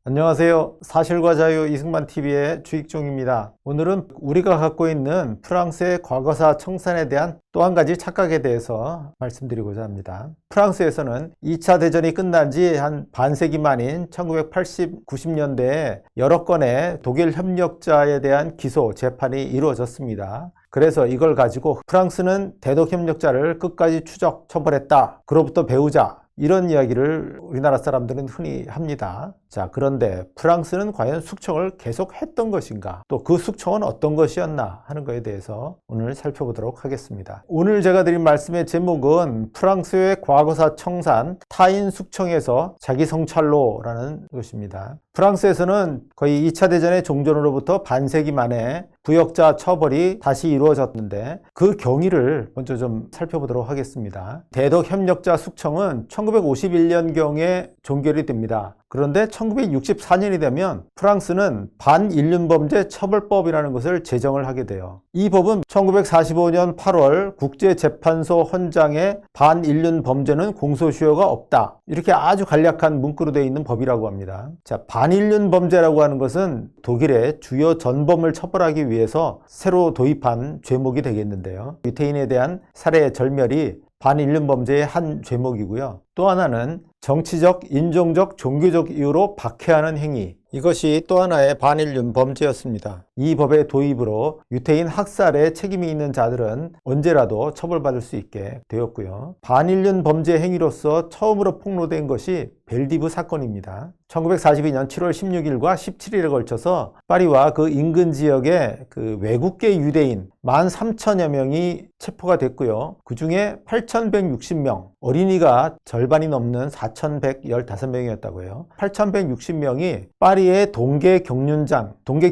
안녕하세요. 사실과 자유 이승만TV의 주익종입니다. 오늘은 우리가 갖고 있는 프랑스의 과거사 청산에 대한 또 한 가지 착각에 대해서 말씀드리고자 합니다. 프랑스에서는 2차 대전이 끝난 지 한 반세기 만인 1980, 90년대에 여러 건의 독일 협력자에 대한 기소, 재판이 이루어졌습니다. 그래서 이걸 가지고 프랑스는 대독 협력자를 끝까지 추적, 처벌했다. 그로부터 배우자. 이런 이야기를 우리나라 사람들은 흔히 합니다. 자, 그런데 프랑스는 과연 숙청을 계속 했던 것인가? 또 그 숙청은 어떤 것이었나 하는 것에 대해서 오늘 살펴보도록 하겠습니다. 오늘 제가 드린 말씀의 제목은 프랑스의 과거사 청산, 타인 숙청에서 자기 성찰로라는 것입니다. 프랑스에서는 거의 2차 대전의 종전으로부터 반세기 만에 부역자 처벌이 다시 이루어졌는데 그 경위를 먼저 좀 살펴보도록 하겠습니다. 대독 협력자 숙청은 1951년경에 종결이 됩니다. 그런데 1964년이 되면 프랑스는 반인륜범죄 처벌법이라는 것을 제정을 하게 돼요. 이 법은 1945년 8월 국제재판소 헌장에 반인륜범죄는 공소시효가 없다. 이렇게 아주 간략한 문구로 되어 있는 법이라고 합니다. 자, 반인륜범죄라고 하는 것은 독일의 주요 전범을 처벌하기 위해서 새로 도입한 죄목이 되겠는데요. 유태인에 대한 살해 절멸이 반인륜범죄의 한 죄목이고요. 또 하나는 정치적, 인종적, 종교적 이유로 박해하는 행위, 이것이 또 하나의 반인륜 범죄였습니다. 이 법의 도입으로 유태인 학살에 책임이 있는 자들은 언제라도 처벌받을 수 있게 되었고요. 반인륜 범죄 행위로서 처음으로 폭로된 것이 벨디브 사건입니다. 1942년 7월 16일과 17일에 걸쳐서 파리와 그 인근 지역에 그 외국계 유대인 13,000여 명이 체포가 됐고요. 그 중에 8,160명, 어린이가 절반이 넘는 4,115명이었다고 해요. 8,160명이 파리의 동계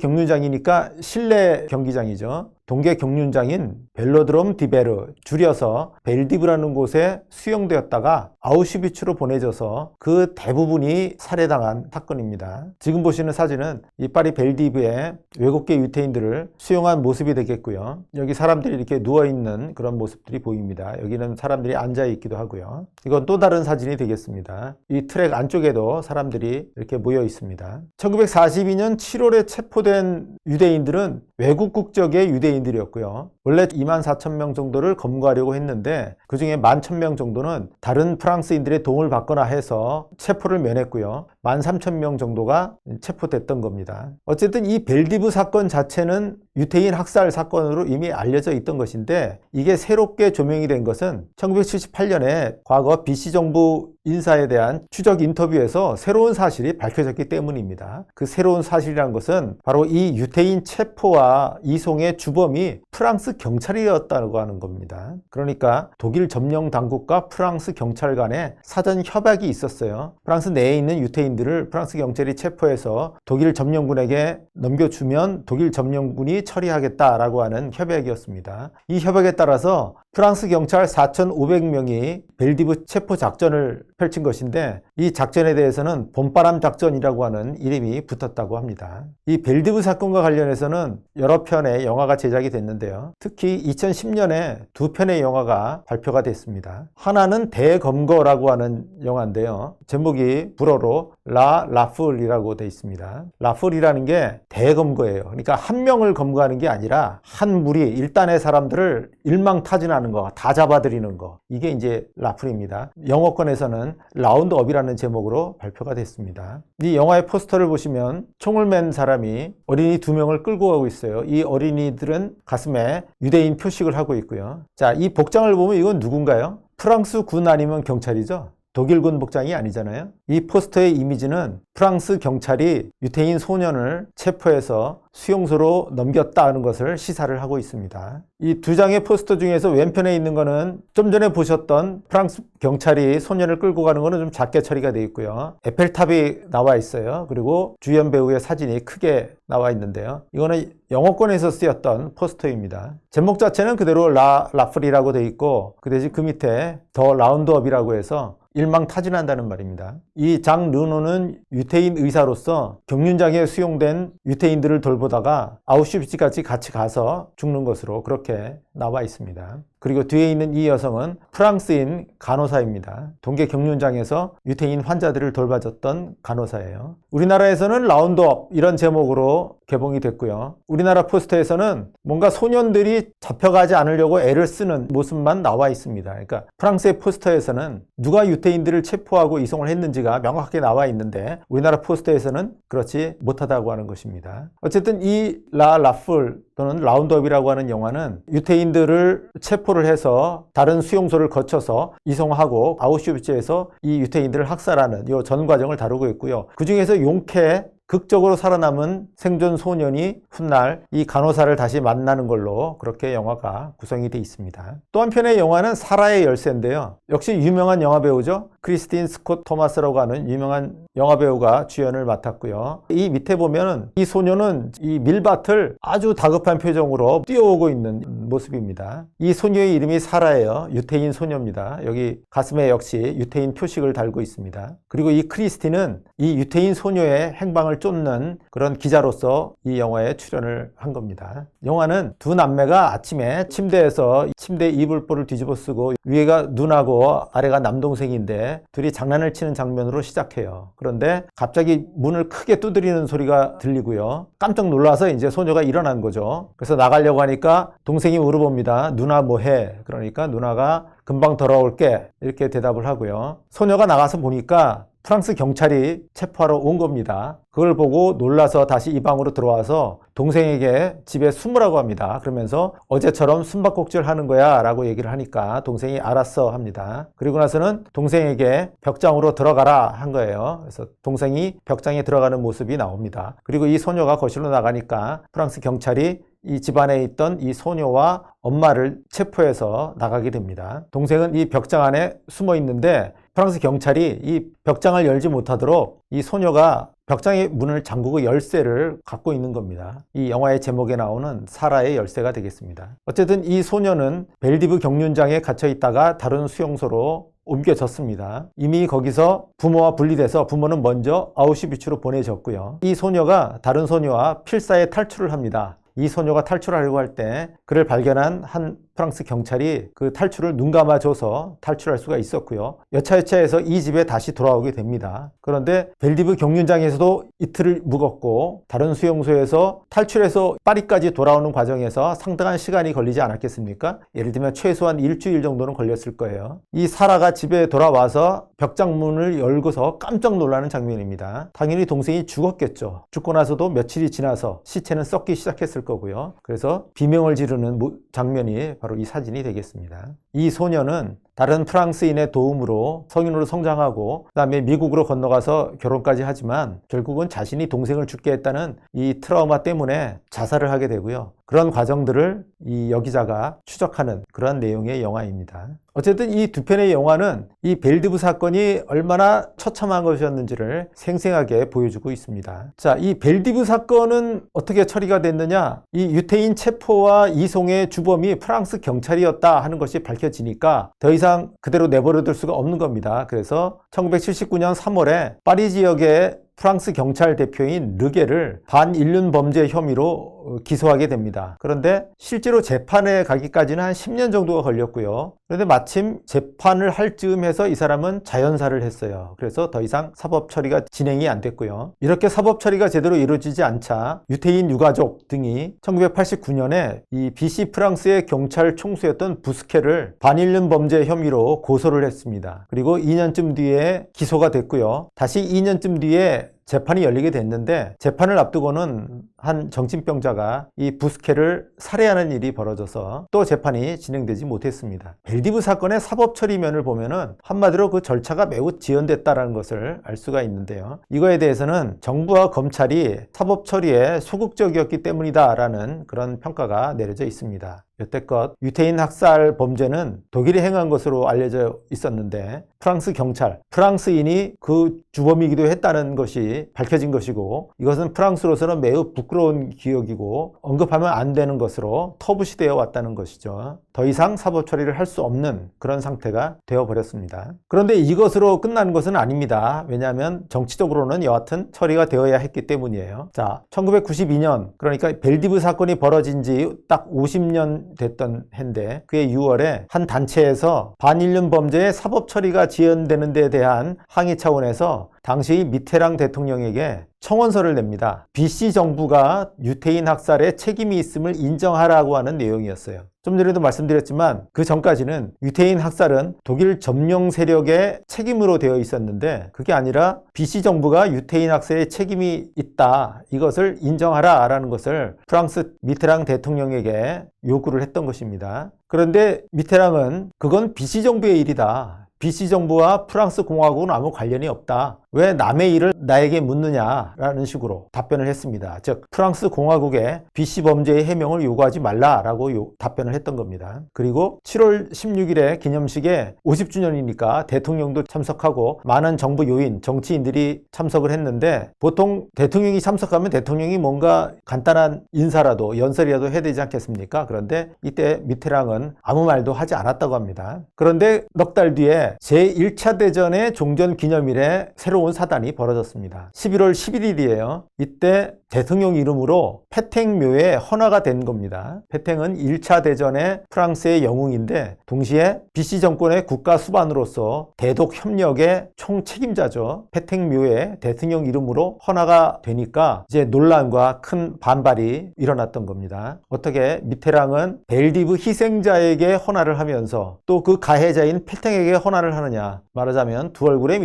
경륜장이니까 실내 경기장이죠. 동계 경륜장인 벨로드롬 디베르, 줄여서 벨디브라는 곳에 수용되었다가 아우슈비츠로 보내져서 그 대부분이 살해당한 사건입니다. 지금 보시는 사진은 이 파리 벨디브의 외국계 유태인들을 수용한 모습이 되겠고요. 여기 사람들이 이렇게 누워있는 그런 모습들이 보입니다. 여기는 사람들이 앉아있기도 하고요. 이건 또 다른 사진이 되겠습니다. 이 트랙 안쪽에도 사람들이 이렇게 모여 있습니다. 1942년 7월에 체포된 유대인들은 외국 국적의 유대인들이었고요. 원래 24,000명 정도를 검거하려고 했는데 그 중에 11,000명 정도는 다른 프랑스인들의 도움을 받거나 해서 체포를 면했고요. 13,000명 정도가 체포됐던 겁니다. 어쨌든 이 벨디브 사건 자체는 유태인 학살 사건으로 이미 알려져 있던 것인데 이게 새롭게 조명이 된 것은 1978년에 과거 BC 정부 인사에 대한 추적 인터뷰에서 새로운 사실이 밝혀졌기 때문입니다. 그 새로운 사실이란 것은 바로 이 유태인 체포와 이송의 주범이 프랑스 경찰이었다고 하는 겁니다. 그러니까 독일 점령 당국과 프랑스 경찰 간에 사전 협약이 있었어요. 프랑스 내에 있는 유태인들을 프랑스 경찰이 체포해서 독일 점령군에게 넘겨주면 독일 점령군이 처리하겠다라고 하는 협약이었습니다. 이 협약에 따라서 프랑스 경찰 4,500명이 벨디브 체포 작전을 펼친 것인데 이 작전에 대해서는 봄바람 작전이라고 하는 이름이 붙었다고 합니다. 이 벨디브 사건과 관련해서는 여러 편의 영화가 제작이 됐는데요. 특히 2010년에 두 편의 영화가 발표가 됐습니다. 하나는 대검거라고 하는 영화인데요. 제목이 불어로 라풀이라고 되어 있습니다. 라풀이라는 게 대검거예요. 그러니까 한 명을 검거하는 게 아니라 한 무리 일단의 사람들을 일망타진하는 거, 다 잡아들이는 거. 이게 이제 라풀입니다. 영어권에서는 라운드업이라는 제목으로 발표가 됐습니다. 이 영화의 포스터를 보시면 총을 맨 사람이 어린이 2명을 끌고 가고 있어요. 이 어린이들은 가슴에 유대인 표식을 하고 있고요. 자, 이 복장을 보면 이건 누군가요? 프랑스 군 아니면 경찰이죠? 독일군 복장이 아니잖아요. 이 포스터의 이미지는 프랑스 경찰이 유태인 소년을 체포해서 수용소로 넘겼다는 것을 시사를 하고 있습니다. 이 두 장의 포스터 중에서 왼편에 있는 거는 좀 전에 보셨던 프랑스 경찰이 소년을 끌고 가는 거는 좀 작게 처리가 되어 있고요. 에펠탑이 나와 있어요. 그리고 주연 배우의 사진이 크게 나와 있는데요. 이거는 영어권에서 쓰였던 포스터입니다. 제목 자체는 그대로 라플이라고 되어 있고 그 대신 그 밑에 더 라운드업이라고 해서 일망타진한다는 말입니다. 이 장 르노는 유태인 의사로서 경륜장에 수용된 유태인들을 돌보다가 아우슈비츠까지 같이 가서 죽는 것으로 그렇게 나와 있습니다. 그리고 뒤에 있는 이 여성은 프랑스인 간호사입니다. 동계 경륜장에서 유태인 환자들을 돌봐줬던 간호사예요. 우리나라에서는 라운드업 이런 제목으로 개봉이 됐고요. 우리나라 포스터에서는 뭔가 소년들이 잡혀가지 않으려고 애를 쓰는 모습만 나와 있습니다. 그러니까 프랑스의 포스터에서는 누가 유태인들을 체포하고 이송을 했는지가 명확하게 나와 있는데 우리나라 포스터에서는 그렇지 못하다고 하는 것입니다. 어쨌든 이 라풀 또는 라운드업이라고 하는 영화는 유태인들을 체포를 해서 다른 수용소를 거쳐서 이송하고 아우슈비츠에서 이 유태인들을 학살하는 이 전 과정을 다루고 있고요. 그 중에서 용케 극적으로 살아남은 생존 소년이 훗날 이 간호사를 다시 만나는 걸로 그렇게 영화가 구성이 되어 있습니다. 또 한편의 영화는 사라의 열쇠인데요. 역시 유명한 영화배우죠. 크리스틴 스콧 토마스라고 하는 유명한 영화배우가 주연을 맡았고요. 이 밑에 보면은 이 소녀는 이 밀밭을 아주 다급한 표정으로 뛰어오고 있는 모습입니다. 이 소녀의 이름이 사라예요. 유태인 소녀입니다. 여기 가슴에 역시 유태인 표식을 달고 있습니다. 그리고 이 크리스틴은 이 유태인 소녀의 행방을 쫓는 그런 기자로서 이 영화에 출연을 한 겁니다. 영화는 두 남매가 아침에 침대에서 침대 이불보를 뒤집어 쓰고 위에가 누나고 아래가 남동생인데 둘이 장난을 치는 장면으로 시작해요. 그런데 갑자기 문을 크게 두드리는 소리가 들리고요. 깜짝 놀라서 이제 소녀가 일어난 거죠. 그래서 나가려고 하니까 동생이 물어봅니다. 누나 뭐 해? 그러니까 누나가 금방 돌아올게 이렇게 대답을 하고요. 소녀가 나가서 보니까 프랑스 경찰이 체포하러 온 겁니다. 그걸 보고 놀라서 다시 이 방으로 들어와서 동생에게 집에 숨으라고 합니다. 그러면서 어제처럼 숨바꼭질 하는 거야 라고 얘기를 하니까 동생이 알았어 합니다. 그리고 나서는 동생에게 벽장으로 들어가라 한 거예요. 그래서 동생이 벽장에 들어가는 모습이 나옵니다. 그리고 이 소녀가 거실로 나가니까 프랑스 경찰이 이 집안에 있던 이 소녀와 엄마를 체포해서 나가게 됩니다. 동생은 이 벽장 안에 숨어 있는데 프랑스 경찰이 이 벽장을 열지 못하도록 이 소녀가 벽장의 문을 잠그고 열쇠를 갖고 있는 겁니다. 이 영화의 제목에 나오는 사라의 열쇠가 되겠습니다. 어쨌든 이 소녀는 벨디브 경륜장에 갇혀 있다가 다른 수용소로 옮겨졌습니다. 이미 거기서 부모와 분리돼서 부모는 먼저 아우슈비츠로 보내졌고요. 이 소녀가 다른 소녀와 필사에 탈출을 합니다. 이 소녀가 탈출하려고 할 때 그를 발견한 한 프랑스 경찰이 그 탈출을 눈 감아줘서 탈출할 수가 있었고요. 여차여차해서 이 집에 다시 돌아오게 됩니다. 그런데 벨디브 경륜장에서도 이틀을 묵었고 다른 수용소에서 탈출해서 파리까지 돌아오는 과정에서 상당한 시간이 걸리지 않았겠습니까? 예를 들면 최소한 일주일 정도는 걸렸을 거예요. 이 사라가 집에 돌아와서 벽장문을 열고서 깜짝 놀라는 장면입니다. 당연히 동생이 죽었겠죠. 죽고 나서도 며칠이 지나서 시체는 썩기 시작했을 거고요. 그래서 비명을 지르는 장면이 바로 이 사진이 되겠습니다. 이 소녀는 다른 프랑스인의 도움으로 성인으로 성장하고 그 다음에 미국으로 건너가서 결혼까지 하지만 결국은 자신이 동생을 죽게 했다는 이 트라우마 때문에 자살을 하게 되고요. 그런 과정들을 이 여기자가 추적하는 그런 내용의 영화입니다. 어쨌든 이 두 편의 영화는 이 벨디브 사건이 얼마나 처참한 것이었는지를 생생하게 보여주고 있습니다. 자, 이 벨디브 사건은 어떻게 처리가 됐느냐? 이 유태인 체포와 이송의 주범이 프랑스 경찰이었다 하는 것이 밝혀지니까 더 이상 그대로 내버려둘 수가 없는 겁니다. 그래서 1979년 3월에 파리 지역의 프랑스 경찰 대표인 르게를 반인륜 범죄 혐의로 기소하게 됩니다. 그런데 실제로 재판에 가기까지는 한 10년 정도가 걸렸고요. 그런데 마침 재판을 할 즈음 해서 이 사람은 자연사를 했어요. 그래서 더 이상 사법 처리가 진행이 안 됐고요. 이렇게 사법 처리가 제대로 이루어지지 않자 유태인 유가족 등이 1989년에 이 BC 프랑스의 경찰 총수였던 부스케를 반인륜 범죄 혐의로 고소를 했습니다. 그리고 2년쯤 뒤에 기소가 됐고요. 다시 2년쯤 뒤에 재판이 열리게 됐는데 재판을 앞두고는 한 정신병자가 이 부스케를 살해하는 일이 벌어져서 또 재판이 진행되지 못했습니다. 벨디브 사건의 사법 처리면을 보면은 한마디로 그 절차가 매우 지연됐다는 것을 알 수가 있는데요. 이거에 대해서는 정부와 검찰이 사법 처리에 소극적이었기 때문이다라는 그런 평가가 내려져 있습니다. 여태껏 유태인 학살 범죄는 독일이 행한 것으로 알려져 있었는데 프랑스 경찰, 프랑스인이 그 주범이기도 했다는 것이 밝혀진 것이고 이것은 프랑스로서는 매우 부끄러운 기억이고 언급하면 안 되는 것으로 터부시되어 왔다는 것이죠. 더 이상 사법 처리를 할 수 없는 그런 상태가 되어버렸습니다. 그런데 이것으로 끝나는 것은 아닙니다. 왜냐하면 정치적으로는 여하튼 처리가 되어야 했기 때문이에요. 자, 1992년, 그러니까 벨디브 사건이 벌어진 지 딱 50년 됐던 해인데, 그해 6월에 한 단체에서 반인륜 범죄의 사법 처리가 지연되는 데 대한 항의 차원에서 당시 미테랑 대통령에게 청원서를 냅니다. BC 정부가 유태인 학살에 책임이 있음을 인정하라고 하는 내용이었어요. 좀 전에도 말씀드렸지만 그 전까지는 유태인 학살은 독일 점령 세력의 책임으로 되어 있었는데, 그게 아니라 BC 정부가 유태인 학살에 책임이 있다, 이것을 인정하라 라는 것을 프랑스 미테랑 대통령에게 요구를 했던 것입니다. 그런데 미테랑은 그건 BC 정부의 일이다, BC 정부와 프랑스 공화국은 아무 관련이 없다, 왜 남의 일을 나에게 묻느냐라는 식으로 답변을 했습니다. 즉 프랑스 공화국에 BC 범죄의 해명을 요구하지 말라라고 답변을 했던 겁니다. 그리고 7월 16일에 기념식에 50주년이니까 대통령도 참석하고 많은 정부 요인, 정치인들이 참석을 했는데, 보통 대통령이 참석하면 대통령이 뭔가 간단한 인사라도 연설이라도 해야 되지 않겠습니까? 그런데 이때 미테랑은 아무 말도 하지 않았다고 합니다. 그런데 넉 달 뒤에 제1차 대전의 종전 기념일에 새로운 사단이 벌어졌습니다. 11월 11일이에요. 이때 대통령 이름으로 페탱묘에 헌화가 된 겁니다. 페탱은 1차 대전의 프랑스의 영웅인데 동시에 BC 정권의 국가 수반으로서 대독 협력의 총책임자죠. 페탱묘에 대통령 이름으로 헌화가 되니까 이제 논란과 큰 반발이 일어났던 겁니다. 어떻게 미테랑은 벨디브 희생자에게 헌화를 하면서 또 그 가해자인 페탱에게 헌화를 하느냐, 말하자면 두 얼굴의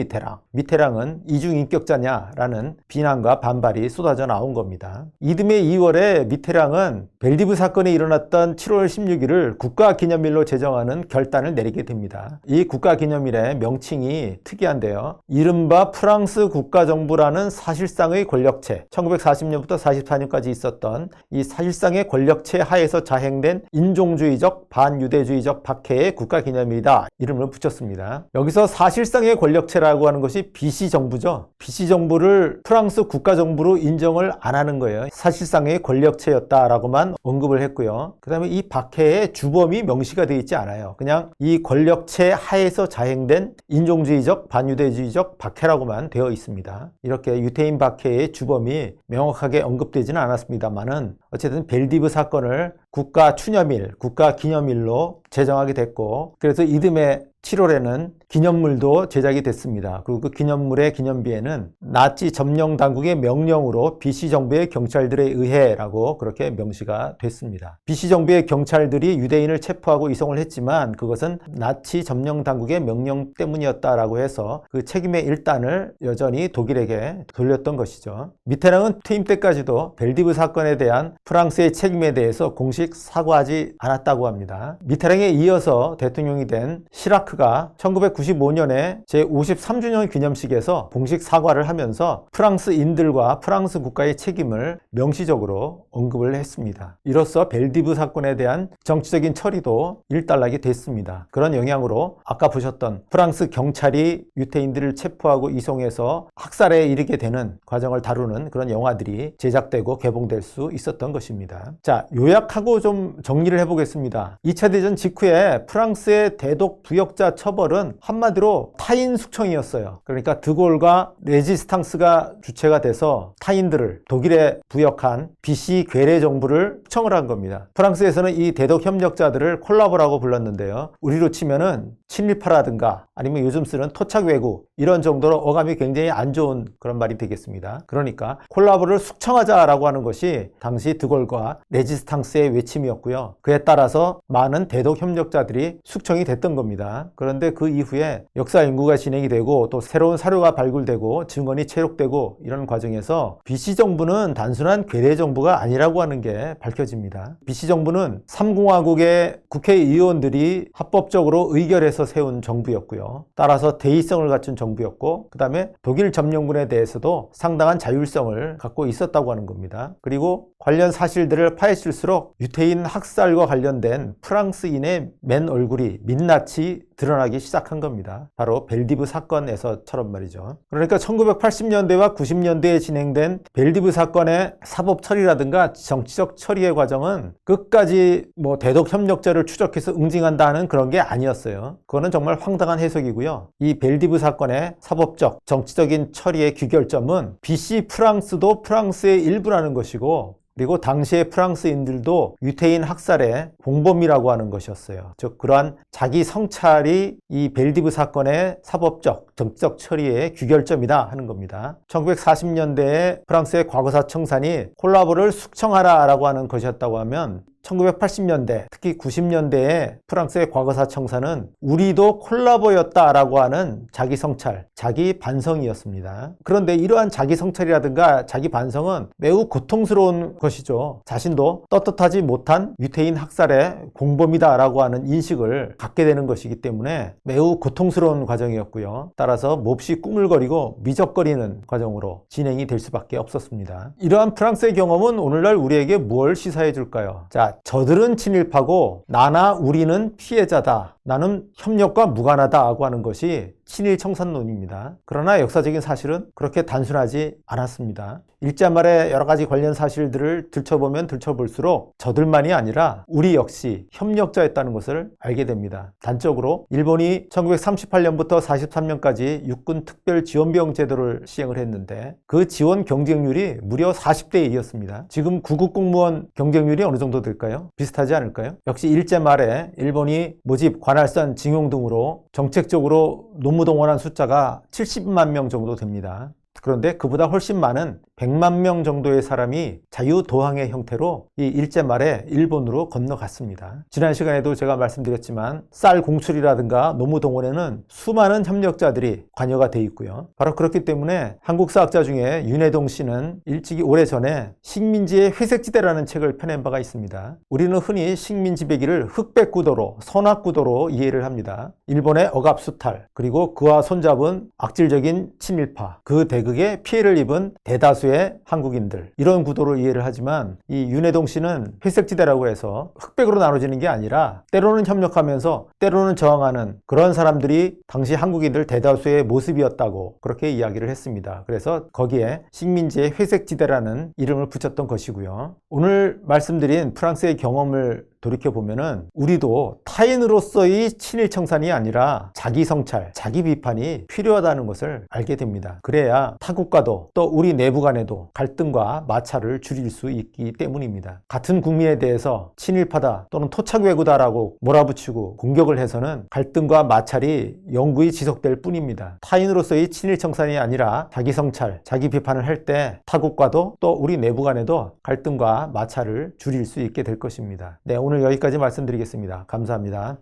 미테랑은 이중인격자냐라는 비난과 반발이 쏟아져 나온 겁니다. 이듬해 2월에 미테랑은 벨디브 사건이 일어났던 7월 16일을 국가기념일로 제정하는 결단을 내리게 됩니다. 이 국가기념일의 명칭이 특이한데요. 이른바 프랑스 국가정부라는 사실상의 권력체, 1940년부터 44년까지 있었던 이 사실상의 권력체 하에서 자행된 인종주의적, 반유대주의적 박해의 국가기념일이다, 이름을 붙였습니다. 여기서 사실상의 권력체라고 하는 것이 BC 정부죠. BC 정부를 프랑스 국가정부로 인정을 안 하는 거예요. 사실상의 권력체였다라고만 언급을 했고요. 그 다음에 이 박해의 주범이 명시가 되어 있지 않아요. 그냥 이 권력체 하에서 자행된 인종주의적, 반유대주의적 박해라고만 되어 있습니다. 이렇게 유태인 박해의 주범이 명확하게 언급되지는 않았습니다만은 어쨌든 벨디브 사건을 국가 추념일, 국가 기념일로 제정하게 됐고, 그래서 이듬해 7월에는 기념물도 제작이 됐습니다. 그리고 그 기념물의 기념비에는 나치 점령 당국의 명령으로 BC 정부의 경찰들에 의해라고 그렇게 명시가 됐습니다. BC 정부의 경찰들이 유대인을 체포하고 이송을 했지만 그것은 나치 점령 당국의 명령 때문이었다라고 해서 그 책임의 일단을 여전히 독일에게 돌렸던 것이죠. 미테랑은 퇴임 때까지도 벨디브 사건에 대한 프랑스의 책임에 대해서 공식 사과하지 않았다고 합니다. 미테랑에 이어서 대통령이 된 시라크가 1995년에 제53주년 기념식에서 공식 사과를 하면서 프랑스인들과 프랑스 국가의 책임을 명시적으로 언급을 했습니다. 이로써 벨디브 사건에 대한 정치적인 처리도 일단락이 됐습니다. 그런 영향으로 아까 보셨던 프랑스 경찰이 유태인들을 체포하고 이송해서 학살에 이르게 되는 과정을 다루는 그런 영화들이 제작되고 개봉될 수 있었던 것입니다. 자, 요약하고 좀 정리를 해보겠습니다. 2차 대전 직후에 프랑스의 대독 부역자 처벌은 한마디로 타인 숙청이었어요. 그러니까 드골과 레지스탕스가 주체가 돼서 타인들을 독일에 부역한 BC 괴뢰 정부를 숙청을 한 겁니다. 프랑스에서는 이 대독 협력자들을 콜라보라고 불렀는데요. 우리로 치면은 친일파라든가 아니면 요즘 쓰는 토착 왜구, 이런 정도로 어감이 굉장히 안 좋은 그런 말이 되겠습니다. 그러니까 콜라보를 숙청하자라고 하는 것이 당시 드골과 레지스탕스의 외침이었고요. 그에 따라서 많은 대독 협력자들이 숙청이 됐던 겁니다. 그런데 그 이후에 역사 연구가 진행이 되고 또 새로운 사료가 발굴되고 증언이 채록되고 이런 과정에서 BC 정부는 단순한 괴뢰 정부가 아니라고 하는 게 밝혀집니다. BC 정부는 3공화국의 국회의원들이 합법적으로 의결해서 세운 정부였고요. 따라서 대의성을 갖춘 정부였고, 그 다음에 독일 점령군에 대해서도 상당한 자율성을 갖고 있었다고 하는 겁니다. 그리고 관련 사실들을 파헤칠수록 유태인 학살과 관련된 프랑스인의 맨 얼굴이 민나치 드러나기 시작한 겁니다. 바로 벨디브 사건에서처럼 말이죠. 그러니까 1980년대와 90년대에 진행된 벨디브 사건의 사법 처리라든가 정치적 처리의 과정은 끝까지 대독 협력자를 추적해서 응징한다는 그런 게 아니었어요. 그거는 정말 황당한 해석이고요. 이 벨디브 사건의 사법적, 정치적인 처리의 귀결점은 BC 프랑스도 프랑스의 일부라는 것이고, 그리고 당시의 프랑스인들도 유태인 학살의 공범이라고 하는 것이었어요. 즉 그러한 자기 성찰이 이 벨디브 사건의 사법적, 정치적 처리의 귀결점이다 하는 겁니다. 1940년대에 프랑스의 과거사 청산이 콜라보를 숙청하라라고 하는 것이었다고 하면 1980년대, 특히 90년대에 프랑스의 과거사 청산은 우리도 콜라보였다라고 하는 자기 성찰, 자기 반성이었습니다. 그런데 이러한 자기 성찰이라든가 자기 반성은 매우 고통스러운 것이죠. 자신도 떳떳하지 못한 유태인 학살의 공범이다라고 하는 인식을 갖게 되는 것이기 때문에 매우 고통스러운 과정이었고요. 따라서 몹시 꾸물거리고 미적거리는 과정으로 진행이 될 수밖에 없었습니다. 이러한 프랑스의 경험은 오늘날 우리에게 뭘 시사해 줄까요? 자, 저들은 친일파고 나나 우리는 피해자다. 나는 협력과 무관하다고 하는 것이 친일 청산론입니다. 그러나 역사적인 사실은 그렇게 단순하지 않았습니다. 일제 말의 여러 가지 관련 사실들을 들춰보면 들춰볼수록 저들만이 아니라 우리 역시 협력자였다는 것을 알게 됩니다. 단적으로 일본이 1938년부터 43년까지 육군 특별지원병 제도를 시행을 했는데 그 지원 경쟁률이 무려 40대 1이었습니다. 지금 구급 공무원 경쟁률이 어느 정도 될까요? 비슷하지 않을까요? 역시 일제 말에 일본이 모집, 관할산, 징용 등으로 정책적으로 노무동원한 숫자가 70만 명 정도 됩니다. 그런데 그보다 훨씬 많은 100만 명 정도의 사람이 자유도항의 형태로 이 일제 말에 일본으로 건너갔습니다. 지난 시간에도 제가 말씀드렸지만 쌀 공출이라든가 노무동원에는 수많은 협력자들이 관여가 돼 있고요. 바로 그렇기 때문에 한국 사학자 중에 윤해동 씨는 일찍이 오래전에 식민지의 회색지대라는 책을 펴낸 바가 있습니다. 우리는 흔히 식민지배기를 흑백구도로, 선악구도로 이해를 합니다. 일본의 억압수탈, 그리고 그와 손잡은 악질적인 친일파, 그 대극에 피해를 입은 대다수의 한국인들, 이런 구도로 이해를 하지만 이 윤해동 씨는 회색지대라고 해서 흑백으로 나눠지는 게 아니라 때로는 협력하면서 때로는 저항하는 그런 사람들이 당시 한국인들 대다수의 모습이었다고 그렇게 이야기를 했습니다. 그래서 거기에 식민지의 회색지대라는 이름을 붙였던 것이고요. 오늘 말씀드린 프랑스의 경험을 돌이켜보면은 우리도 타인으로서의 친일 청산이 아니라 자기 성찰, 자기 비판이 필요하다는 것을 알게 됩니다. 그래야 타국과도 또 우리 내부 간에도 갈등과 마찰을 줄일 수 있기 때문입니다. 같은 국민에 대해서 친일파다 또는 토착외구다라고 몰아붙이고 공격을 해서는 갈등과 마찰이 영구히 지속될 뿐입니다. 타인으로서의 친일 청산이 아니라 자기 성찰, 자기 비판을 할 때 타국과도 또 우리 내부 간에도 갈등과 마찰을 줄일 수 있게 될 것입니다. 네, 오늘 여기까지 말씀드리겠습니다. 감사합니다.